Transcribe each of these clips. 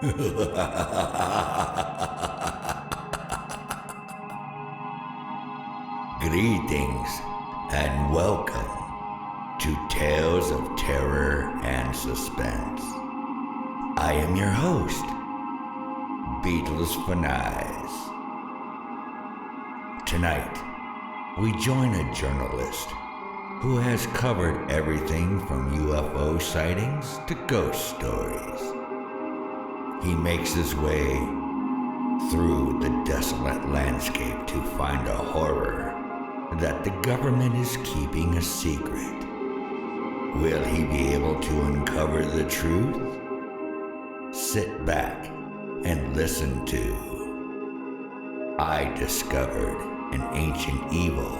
Greetings and welcome to Tales of Terror and Suspense. I am your host, Beatlesfanize. Tonight, we join a journalist who has covered everything from UFO sightings to ghost stories. He makes his way through the desolate landscape to find a horror that the government is keeping a secret. Will he be able to uncover the truth? Sit back and listen to I Discovered an Ancient Evil,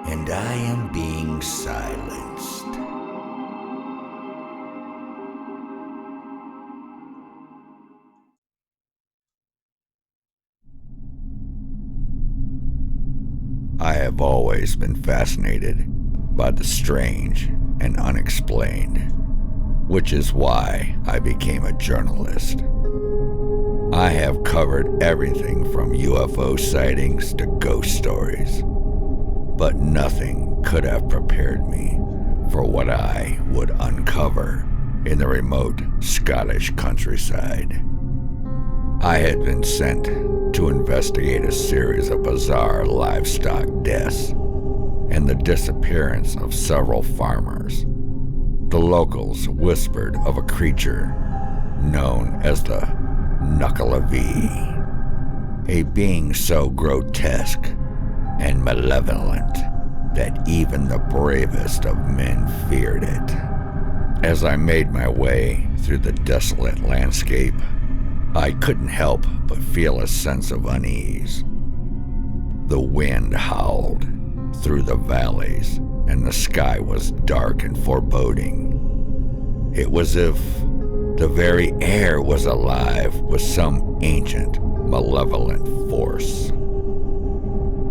and I Am Being Silenced. I have always been fascinated by the strange and unexplained, which is why I became a journalist. I have covered everything from UFO sightings to ghost stories, but nothing could have prepared me for what I would uncover in the remote Scottish countryside. I had been sent to investigate a series of bizarre livestock deaths and the disappearance of several farmers. The locals whispered of a creature known as the Knuckle-A-V, a being so grotesque and malevolent that even the bravest of men feared it. As I made my way through the desolate landscape, I couldn't help but feel a sense of unease. The wind howled through the valleys, and the sky was dark and foreboding. It was as if the very air was alive with some ancient, malevolent force.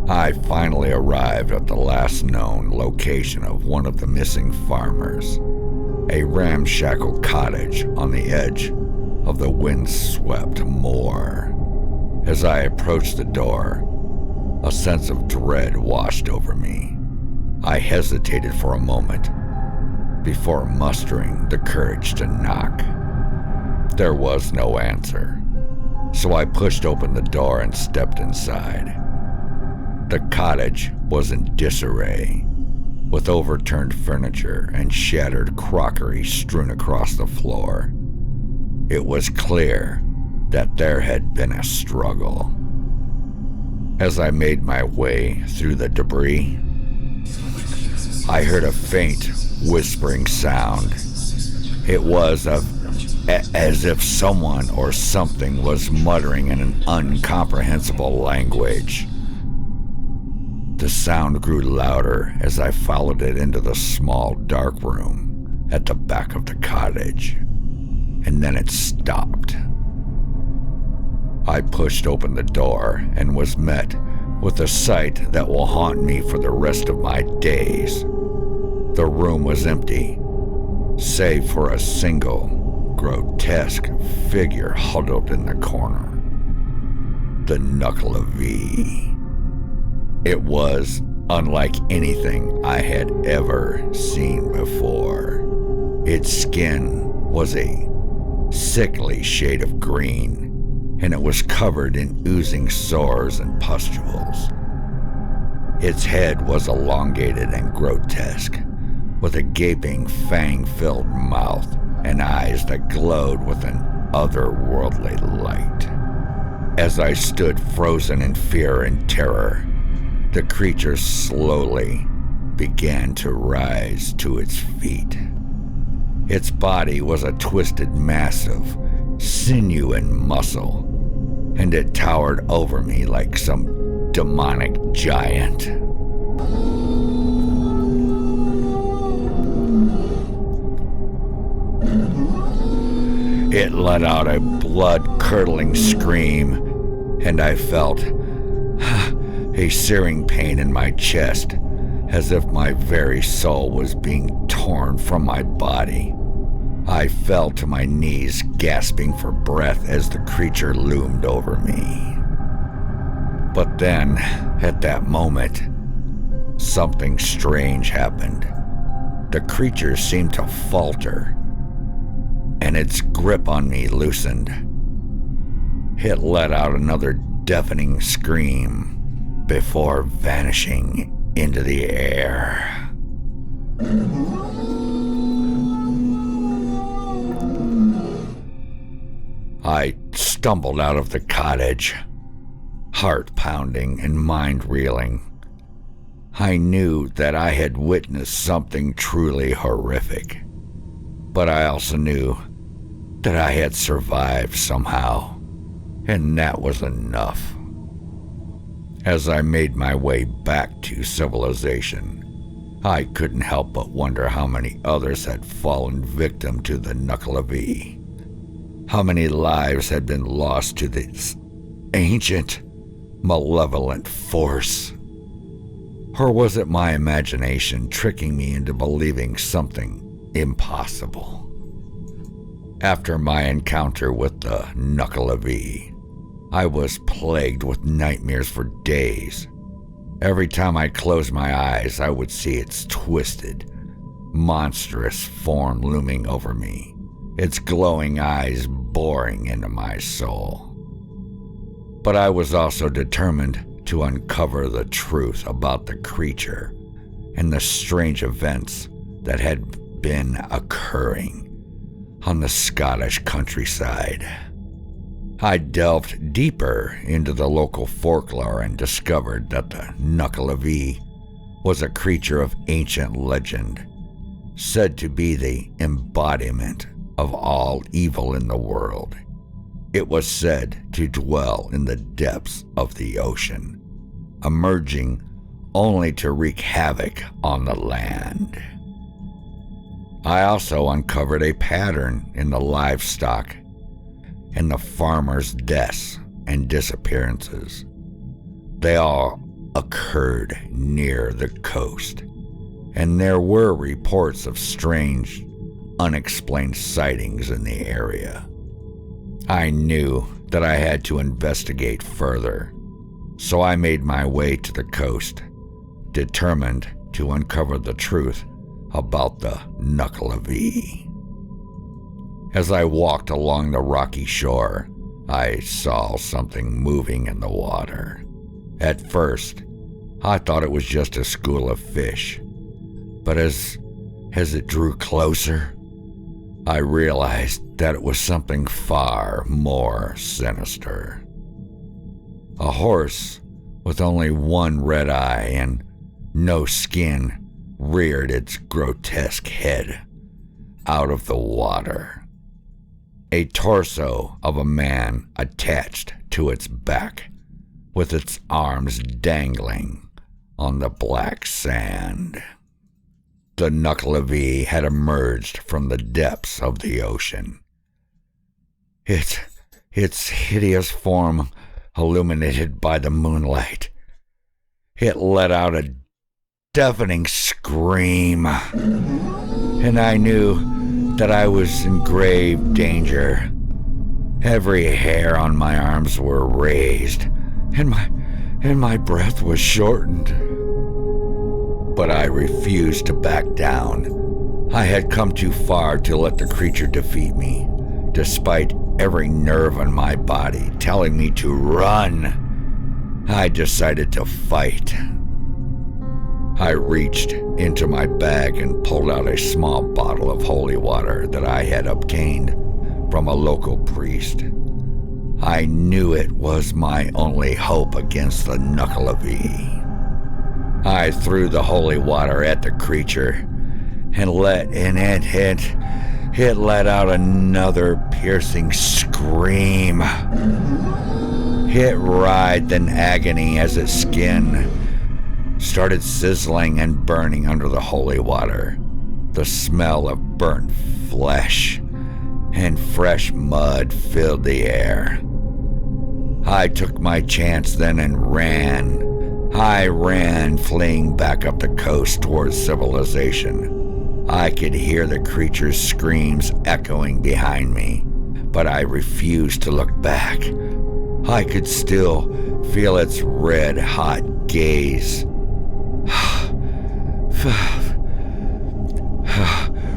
I finally arrived at the last known location of one of the missing farmers, a ramshackle cottage on the edge of the windswept moor. As I approached the door, a sense of dread washed over me. I hesitated for a moment before mustering the courage to knock. There was no answer, so I pushed open the door and stepped inside. The cottage was in disarray, with overturned furniture and shattered crockery strewn across the floor. It was clear that there had been a struggle. As I made my way through the debris, I heard a faint whispering sound. It was as if someone or something was muttering in an incomprehensible language. The sound grew louder as I followed it into the small dark room at the back of the cottage. And then it stopped. I pushed open the door and was met with a sight that will haunt me for the rest of my days. The room was empty, save for a single grotesque figure huddled in the corner. The Knuckle-A-V. It was unlike anything I had ever seen before. Its skin was a sickly shade of green, and it was covered in oozing sores and pustules. Its head was elongated and grotesque, with a gaping, fang-filled mouth and eyes that glowed with an otherworldly light. As I stood frozen in fear and terror, the creature slowly began to rise to its feet. Its body was a twisted mass of sinew and muscle, and it towered over me like some demonic giant. It let out a blood-curdling scream, and I felt a searing pain in my chest, as if my very soul was being torn from my body. I fell to my knees, gasping for breath as the creature loomed over me. But then, at that moment, something strange happened. The creature seemed to falter, and its grip on me loosened. It let out another deafening scream before vanishing into the air. I stumbled out of the cottage, heart pounding and mind reeling. I knew that I had witnessed something truly horrific, but I also knew that I had survived somehow, and that was enough. As I made my way back to civilization, I couldn't help but wonder how many others had fallen victim to the Knuckle-A-V. How many lives had been lost to this ancient, malevolent force? Or was it my imagination tricking me into believing something impossible? After my encounter with the Knuckle-A-V, I was plagued with nightmares for days. Every time I closed my eyes, I would see its twisted, monstrous form looming over me, its glowing eyes boring into my soul. But I was also determined to uncover the truth about the creature and the strange events that had been occurring on the Scottish countryside. I delved deeper into the local folklore and discovered that the Knuckle-A-V was a creature of ancient legend, said to be the embodiment of all evil in the world. It was said to dwell in the depths of the ocean, emerging only to wreak havoc on the land. I also uncovered a pattern in the livestock and the farmers' deaths and disappearances. They all occurred near the coast, and there were reports of strange, unexplained sightings in the area. I knew that I had to investigate further, so I made my way to the coast, determined to uncover the truth about the Knuckle-A-V. As I walked along the rocky shore, I saw something moving in the water. At first, I thought it was just a school of fish, but as it drew closer, I realized that it was something far more sinister. A horse with only one red eye and no skin reared its grotesque head out of the water. A torso of a man attached to its back, with its arms dangling on the black sand. The Knuckle-A-V had emerged from the depths of the ocean. Its hideous form illuminated by the moonlight. It let out a deafening scream, and I knew that I was in grave danger. Every hair on my arms were raised, and my breath was shortened. But I refused to back down. I had come too far to let the creature defeat me, despite every nerve in my body telling me to run. I decided to fight. I reached into my bag and pulled out a small bottle of holy water that I had obtained from a local priest. I knew it was my only hope against the Knuckle-A-V. I threw the holy water at the creature, and it let out another piercing scream. It writhed in agony as its skin started sizzling and burning under the holy water. The smell of burnt flesh and fresh mud filled the air. I took my chance then and ran. I ran, fleeing back up the coast towards civilization. I could hear the creature's screams echoing behind me, but I refused to look back. I could still feel its red-hot gaze,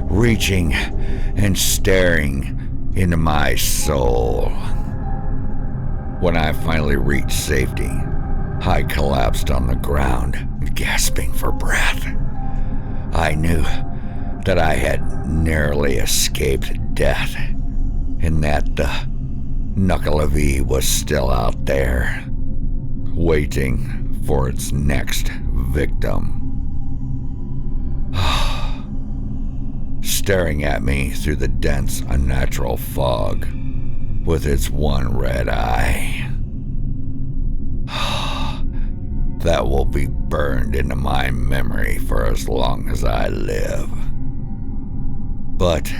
reaching and staring into my soul. When I finally reached safety, I collapsed on the ground, gasping for breath. I knew that I had narrowly escaped death, and that the Knuckle-A-V was still out there, waiting for its next victim. Staring at me through the dense, unnatural fog, with its one red eye. That will be burned into my memory for as long as I live. But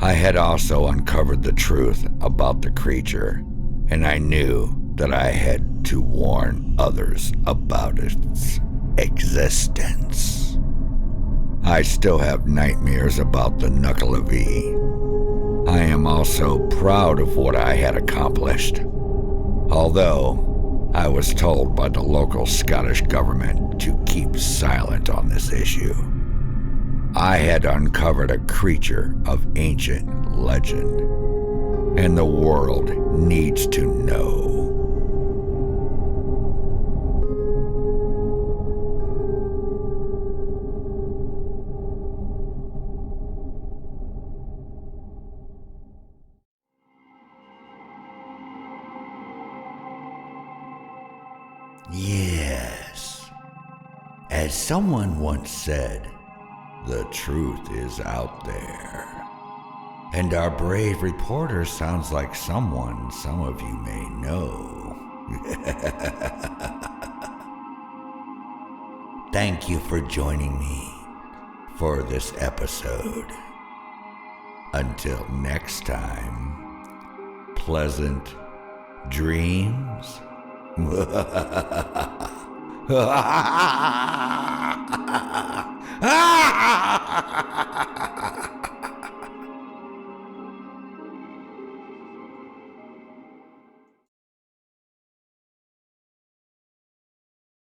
I had also uncovered the truth about the creature, and I knew that I had to warn others about its existence. I still have nightmares about the Knuckle-A-V. I am also proud of what I had accomplished, although I was told by the local Scottish government to keep silent on this issue. I had uncovered a creature of ancient legend, and the world needs to know. Yes. As someone once said, the truth is out there. And our brave reporter sounds like someone some of you may know. Thank you for joining me for this episode. Until next time, pleasant dreams.